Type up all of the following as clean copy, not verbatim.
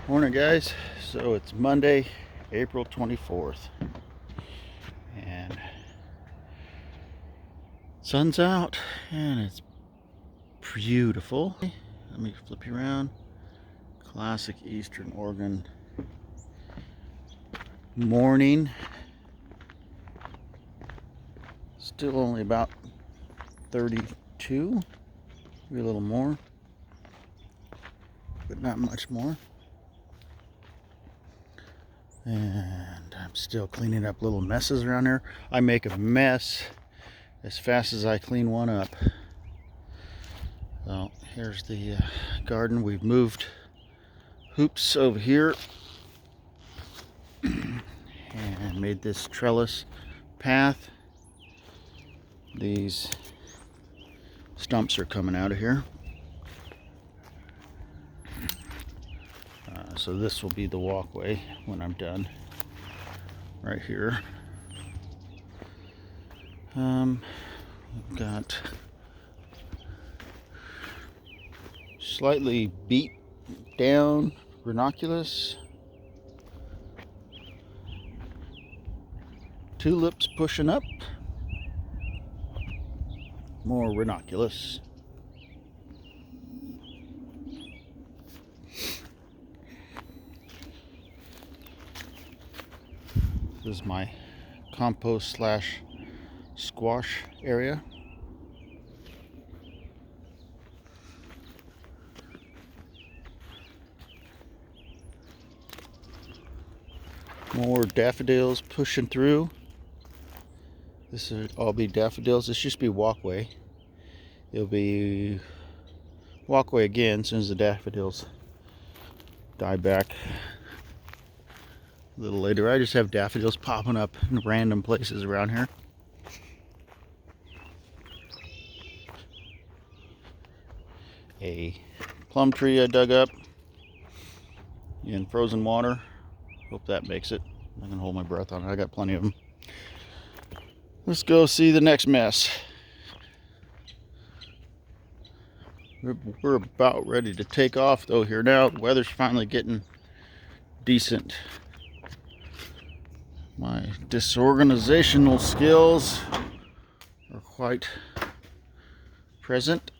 Morning, guys. So it's Monday, April 24th, and sun's out and it's beautiful. Let me flip you around. Classic Eastern Oregon morning. Still only about 32, maybe a little more, but not much more. And I'm still cleaning up little messes around here. I make a mess as fast as I clean one up. So here's the garden. We've moved hoops over here and made this trellis path. These stumps are coming out of here. So this will be the walkway when I'm done right here. We've got slightly beat down ranunculus, tulips pushing up, more ranunculus. This is my compost slash squash area. More daffodils pushing through. This will all be daffodils. This used to be walkway. It'll be walkway again as soon as the daffodils die back a little later. I just have daffodils popping up in random places around here. A plum tree I dug up in frozen water. Hope that makes it. I can hold my breath on it. I got plenty of them. Let's go see the next mess. We're about ready to take off though here now. The weather's finally getting decent. My disorganizational skills are quite present.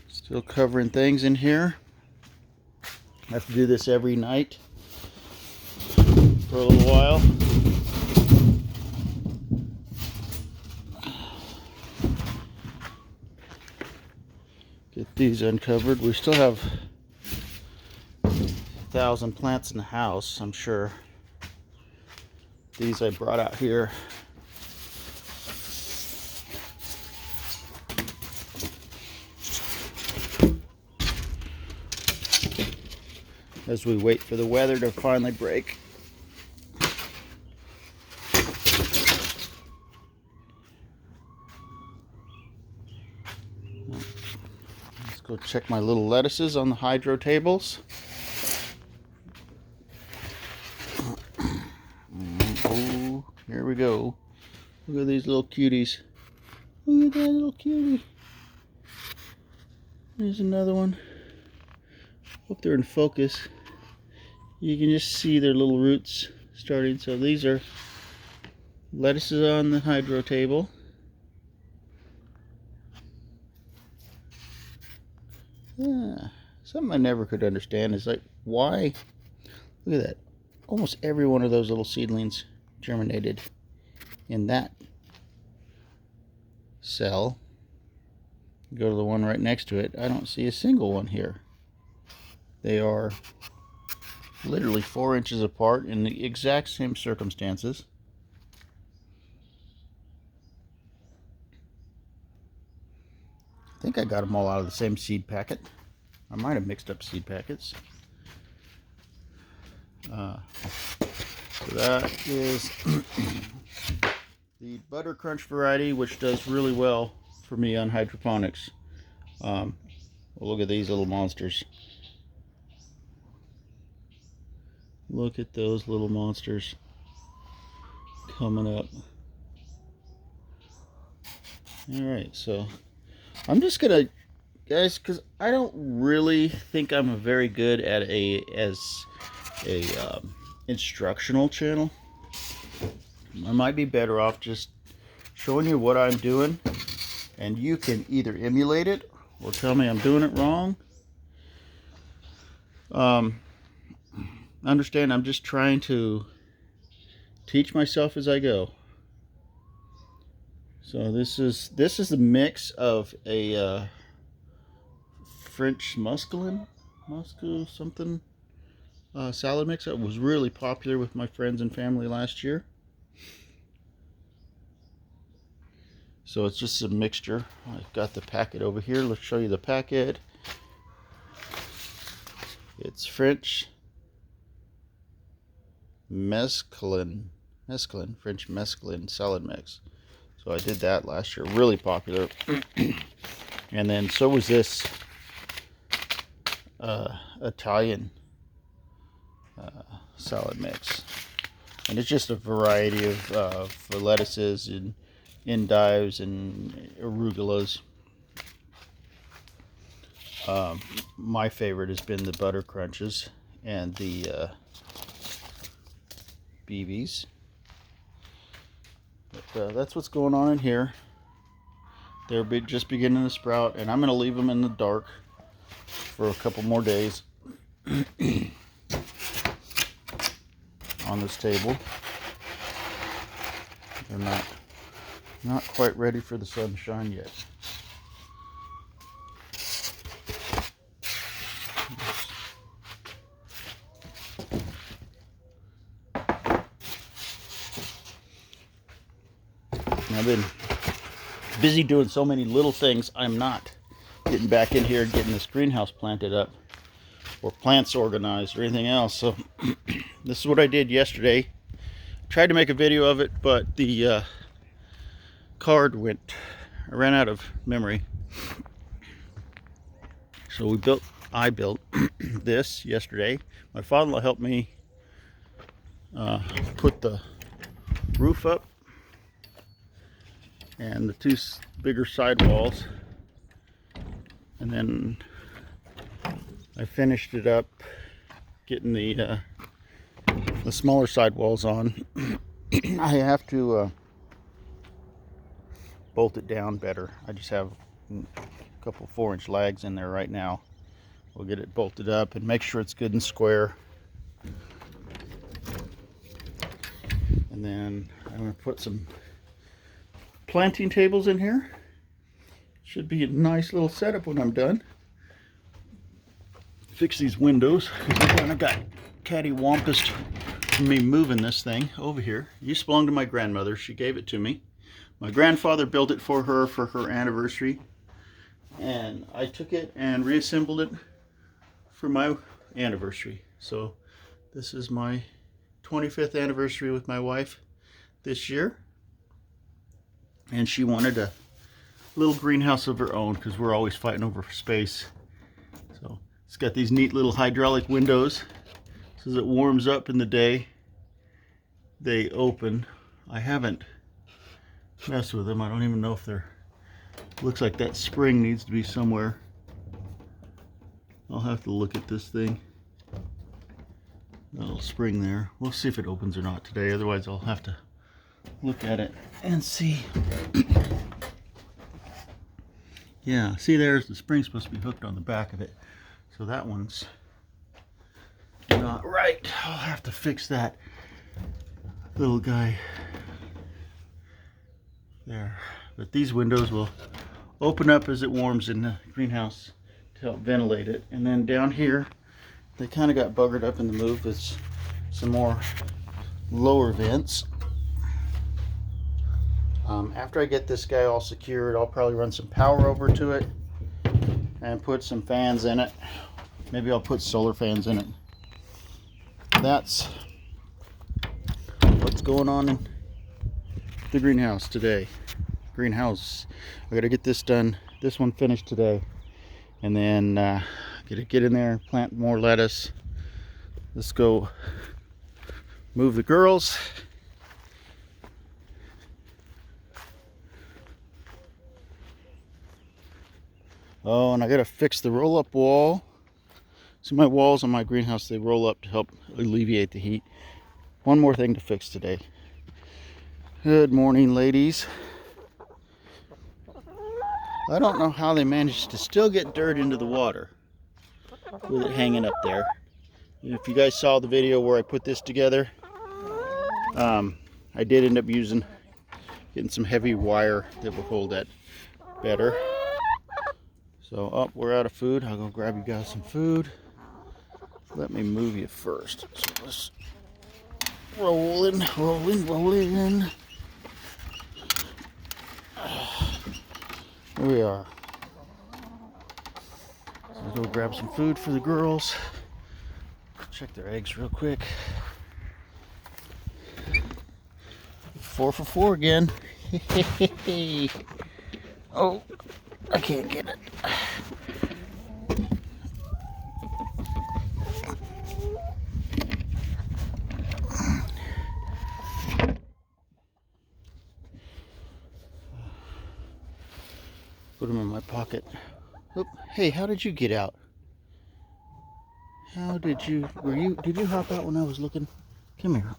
Still covering things in here. I have to do this every night for a little while. Get these uncovered. We still have 1,000 plants in the house, I'm sure. These I brought out here. As we wait for the weather to finally break. Let's go check my little lettuces on the hydro tables. Oh, here we go. Look at these little cuties. Look at that little cutie. There's another one. Hope they're in focus. You can just see their little roots starting. So these are lettuces on the hydro table. Something I never could understand is like, why? Look at that. Almost every one of those little seedlings germinated in that cell. Go to the one right next to it. I don't see a single one here. They are literally 4 inches apart in the exact same circumstances. I think I got them all out of the same seed packet. I might have mixed up seed packets. So that is the Butter Crunch variety, which does really well for me on hydroponics. Well, look at these little monsters. Look at those little monsters coming up. Alright, so I'm just gonna, guys, because I don't really think I'm very good at a instructional channel. I might be better off just showing you what I'm doing, and you can either emulate it or tell me I'm doing it wrong. Understand, I'm just trying to teach myself as I go. So this is a mix of a French muscadine something salad mix that was really popular with my friends and family last year. So it's just a mixture. I've got the packet over here. Let's show you the packet. It's French mesclun French mesclun salad mix. So I did that last year, really popular. And then so was this Italian salad mix. And it's just a variety of lettuces and endives and arugulas. My favorite has been the butter crunches and the BBs. But that's what's going on in here. They're just beginning to sprout, and I'm going to leave them in the dark for a couple more days on this table. They're not quite ready for the sunshine yet. I've been busy doing so many little things, I'm not getting back in here and getting this greenhouse planted up or plants organized or anything else. So this is what I did yesterday. Tried to make a video of it, but the card I ran out of memory. So I built this yesterday. My father-in-law helped me put the roof up and the two bigger side walls, and then I finished it up getting the smaller side walls on. I have to bolt it down better. I just have a couple 4-inch lags in there right now. We'll get it bolted up and make sure it's good and square. And then I'm going to put some planting tables in here. Should be a nice little setup when I'm done. Fix these windows because I kind of got cattywampus from me moving this thing over here. It used to belong to my grandmother. She gave it to me. My grandfather built it for her anniversary, and I took it and reassembled it for my anniversary. So this is my 25th anniversary with my wife this year. And she wanted a little greenhouse of her own because we're always fighting over space. So it's got these neat little hydraulic windows. So as it warms up in the day, they open. I haven't messed with them. I don't even know if they're... Looks like that spring needs to be somewhere. I'll have to look at this thing. That little spring there. We'll see if it opens or not today. Otherwise I'll have to look at it and see. Yeah, see, there's the spring supposed to be hooked on the back of it. So that one's not right. I'll have to fix that little guy there. But these windows will open up as it warms in the greenhouse to help ventilate it. And then down here, they kind of got buggered up in the move. It's some more lower vents. After I get this guy all secured, I'll probably run some power over to it and put some fans in it. Maybe I'll put solar fans in it. That's what's going on in the greenhouse today. Greenhouse. I gotta get this done, this one finished today, and then get in there, plant more lettuce. Let's go move the girls. Oh, and I gotta fix the roll-up wall. See, my walls on my greenhouse, they roll up to help alleviate the heat. One more thing to fix today. Good morning, ladies. I don't know how they managed to still get dirt into the water with it hanging up there. If you guys saw the video where I put this together, I did end up getting some heavy wire that will hold that better. So, we're out of food. I'll go grab you guys some food. Let me move you first. So let's roll in. Here we are. So I'll go grab some food for the girls. Check their eggs real quick. 4 for 4 again. Oh, I can't get it. Put them in my pocket. Oh, hey, how did you get out? Did you hop out when I was looking? Come here.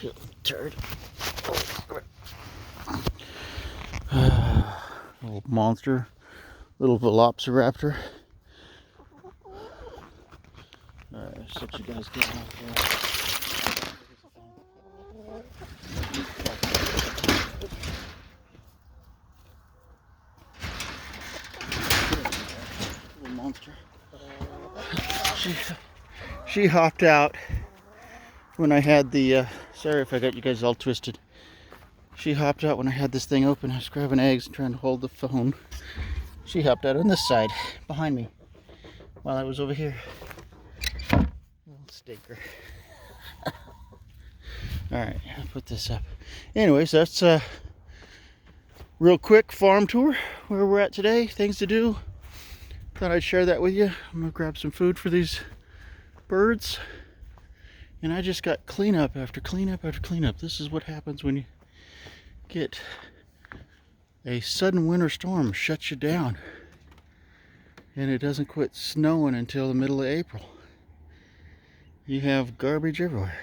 You turd. Little monster. Little velociraptor. Alright, set you guys down out there. Little monster. She hopped out when I had the, sorry if I got you guys all twisted. She hopped out when I had this thing open. I was grabbing eggs and trying to hold the phone. She hopped out on this side, behind me, while I was over here. Little stinker. Alright, I'll put this up. Anyways, that's a real quick farm tour where we're at today. Things to do. Thought I'd share that with you. I'm gonna grab some food for these birds. And I just got cleanup after cleanup after cleanup. This is what happens when you get a sudden winter storm, shuts you down. And it doesn't quit snowing until the middle of April. You have garbage everywhere.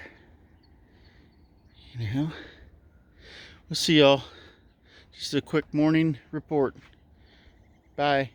Anyhow, we'll see y'all. Just a quick morning report. Bye.